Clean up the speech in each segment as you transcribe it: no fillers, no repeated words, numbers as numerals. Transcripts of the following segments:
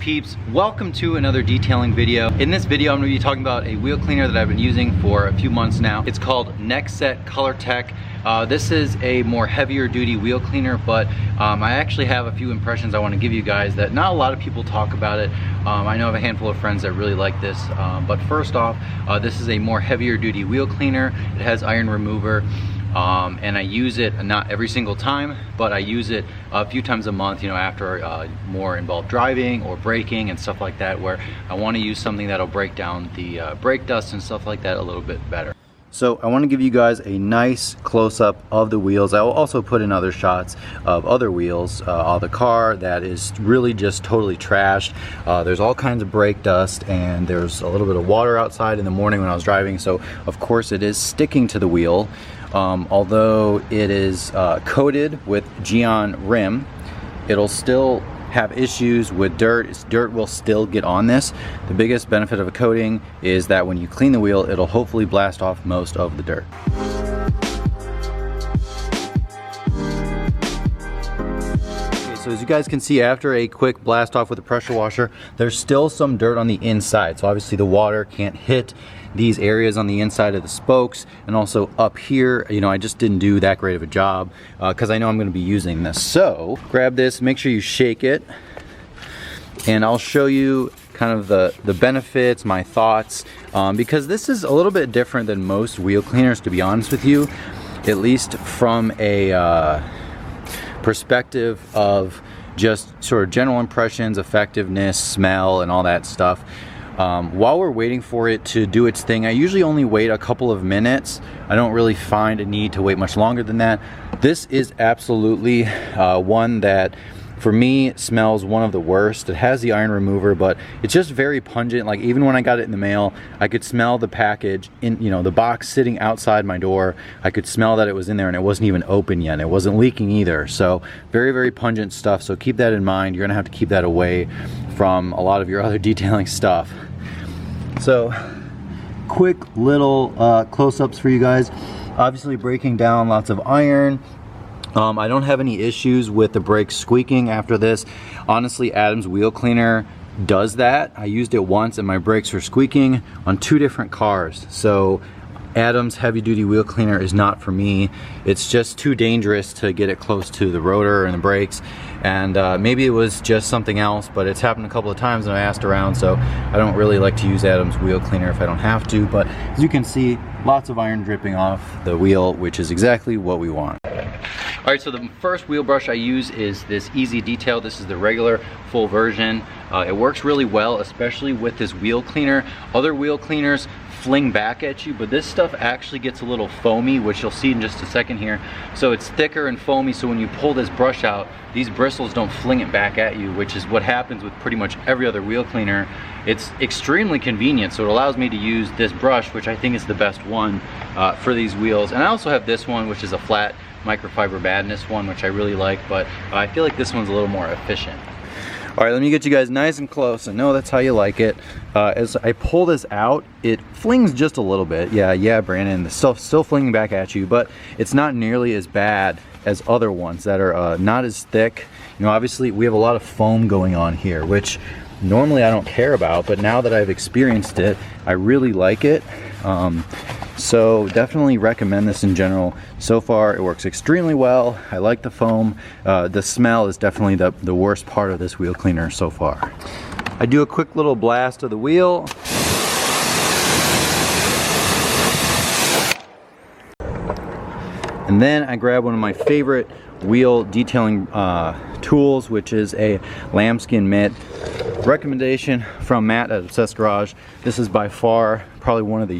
peeps? Welcome to another detailing video. In this video, I'm going to be talking about a wheel cleaner that I've been using for a few months now. It's called Nextzett Colortech. This is a more heavier duty wheel cleaner, but I actually have a few impressions I want to give you guys that not a lot of people talk about it. I know I have a handful of friends that really like this, but first off, this is a more heavier duty wheel cleaner. It has iron remover. And I use it not every single time, but I use it a few times a month, you know, after more involved driving or braking and stuff like that, where I want to use something that'll break down the brake dust and stuff like that a little bit better. So I want to give you guys a nice close-up of the wheels. I will also put in other shots of other wheels of the car that is really just totally trashed. There's all kinds of brake dust, and there's a little bit of water outside in the morning when I was driving, so of course it is sticking to the wheel. Although it is coated with Geon rim, it'll still have issues with dirt. Dirt will still get on this. The biggest benefit of a coating is that when you clean the wheel, it'll hopefully blast off most of the dirt. So as you guys can see, after a quick blast off with a pressure washer, there's still some dirt on the inside. So obviously the water can't hit these areas on the inside of the spokes, and also up here, you know, I just didn't do that great of a job because I know I'm going to be using this. So grab this, make sure you shake it, and I'll show you kind of the benefits, my thoughts, because this is a little bit different than most wheel cleaners, to be honest with you, at least from a perspective of just sort of general impressions, effectiveness, smell, and all that stuff. While we're waiting for it to do its thing, I usually only wait a couple of minutes. I don't really find a need to wait much longer than that. This is absolutely one that for me smells one of the worst. It has the iron remover, but it's just very pungent. Like even when I got it in the mail, I could smell the package in, you know, the box sitting outside my door. I could smell that it was in there, and it wasn't even open yet. It wasn't leaking either. So very, very pungent stuff. So keep that in mind. You're gonna have to keep that away from a lot of your other detailing stuff. So quick little close-ups for you guys. Obviously breaking down lots of iron. I don't have any issues with the brakes squeaking after this. Honestly, Adam's wheel cleaner does that. I used it once and my brakes were squeaking on 2 different cars. So Adam's heavy duty wheel cleaner is not for me. It's just too dangerous to get it close to the rotor and the brakes. And maybe it was just something else, but it's happened a couple of times and I asked around, so I don't really like to use Adam's wheel cleaner if I don't have to. But as you can see, lots of iron dripping off the wheel, which is exactly what we want. All right, so the first wheel brush I use is this Easy Detail. This is the regular full version. It works really well, especially with this wheel cleaner. Other wheel cleaners fling back at you, but this stuff actually gets a little foamy, which you'll see in just a second here. So it's thicker and foamy, so when you pull this brush out, these bristles don't fling it back at you, which is what happens with pretty much every other wheel cleaner. It's extremely convenient, so it allows me to use this brush, which I think is the best one for these wheels. And I also have this one, which is a flat microfiber badness one, which I really like, but I feel like this one's a little more efficient. All right, let me get you guys nice and close. I know that's how you like it. As I pull this out, it flings just a little bit. Yeah, Brandon, the stuff's still flinging back at you, but it's not nearly as bad as other ones that are not as thick. You know, obviously we have a lot of foam going on here, which normally I don't care about, but now that I've experienced it, I really like it. So definitely recommend this in general. So far it works extremely well. I like the foam. The smell is definitely the worst part of this wheel cleaner so far. I do a quick little blast of the wheel. And then I grab one of my favorite wheel detailing tools, which is a lambskin mitt. Recommendation from Matt at Obsessed Garage. This is by far probably one of the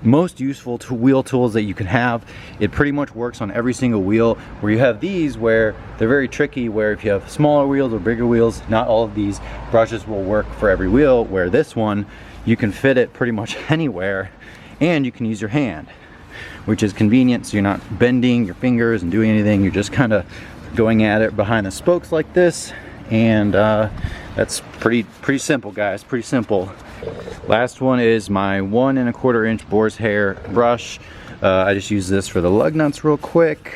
most useful wheel tools that you can have. It pretty much works on every single wheel, where you have these where they're very tricky, where if you have smaller wheels or bigger wheels, not all of these brushes will work for every wheel, where this one, you can fit it pretty much anywhere, and you can use your hand, which is convenient, so you're not bending your fingers and doing anything. You're just kind of going at it behind the spokes like this, and that's pretty simple, guys, pretty simple. Last one is my 1 1/4 inch boar's hair brush. I just use this for the lug nuts real quick.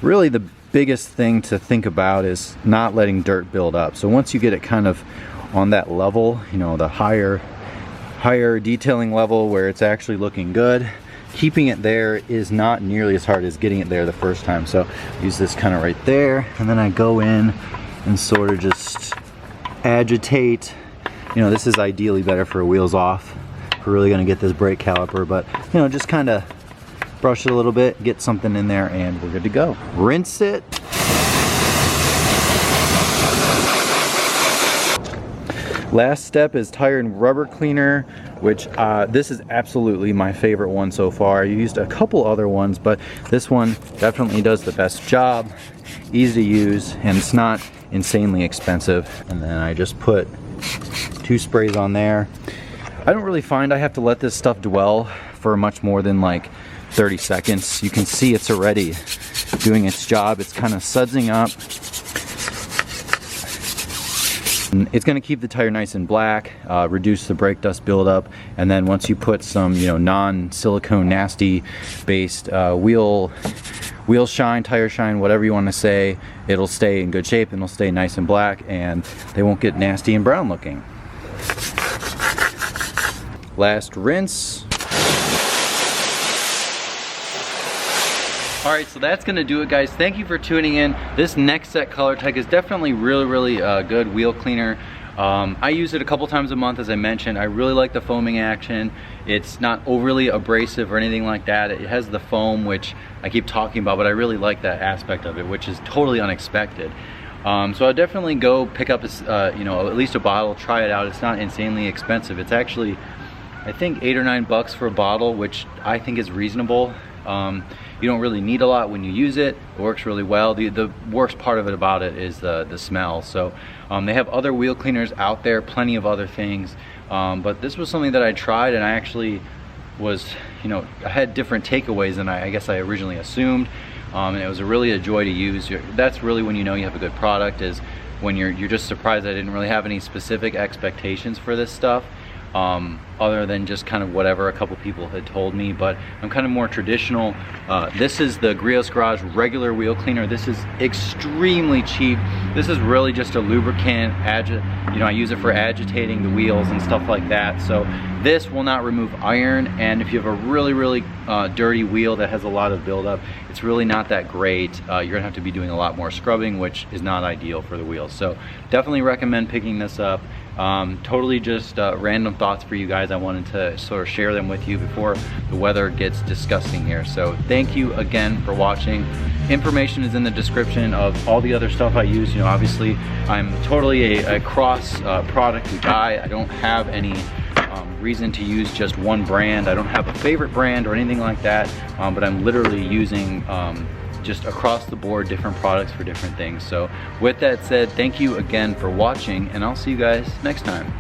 Really the biggest thing to think about is not letting dirt build up. So once you get it kind of on that level, you know, the higher detailing level where it's actually looking good, keeping it there is not nearly as hard as getting it there the first time. So use this kind of right there, and then I go in and sort of just agitate. You know, this is ideally better for wheels off. We're really gonna get this brake caliper, but you know, just kind of brush it a little bit, get something in there, and we're good to go. Rinse it. Last step is tire and rubber cleaner, which this is absolutely my favorite one so far. I used a couple other ones, but this one definitely does the best job. Easy to use, and it's not insanely expensive. And then I just put 2 sprays on there. I don't really find I have to let this stuff dwell for much more than like 30 seconds. You can see it's already doing its job. It's kind of sudsing up. It's going to keep the tire nice and black, reduce the brake dust buildup, and then once you put some, you know, non-silicone nasty based wheel shine, tire shine, whatever you want to say, it'll stay in good shape and it'll stay nice and black, and they won't get nasty and brown looking. Last rinse. Alright, so that's going to do it, guys. Thank you for tuning in. This Nextzett Colortech is definitely really good wheel cleaner. I use it a couple times a month, as I mentioned. I really like the foaming action. It's not overly abrasive or anything like that. It has the foam, which I keep talking about, but I really like that aspect of it, which is totally unexpected. So I'd definitely go pick up you know, at least a bottle, try it out. It's not insanely expensive. It's actually, I think, $8 or $9 for a bottle, which I think is reasonable. You don't really need a lot when you use it. It works really well. The worst part of it about it is the smell. So they have other wheel cleaners out there, plenty of other things, but this was something that I tried, and I actually was, you know, I had different takeaways than I guess I originally assumed, and it was really a joy to use. That's really when you know you have a good product, is when you're just surprised. I didn't really have any specific expectations for this stuff, other than just kind of whatever a couple people had told me, but I'm kind of more traditional. This is the Griot's Garage regular wheel cleaner. This is extremely cheap. This is really just a lubricant, you know, I use it for agitating the wheels and stuff like that. So this will not remove iron, and if you have a really dirty wheel that has a lot of buildup, it's really not that great. You're gonna have to be doing a lot more scrubbing, which is not ideal for the wheels. So definitely recommend picking this up. Totally just random thoughts for you guys. I wanted to sort of share them with you before the weather gets disgusting here. So thank you again for watching. Information is in the description of all the other stuff I use. You know, obviously I'm totally a cross product guy. I don't have any reason to use just one brand. I don't have a favorite brand or anything like that, but I'm literally using just across the board different products for different things. So with that said, thank you again for watching, and I'll see you guys next time.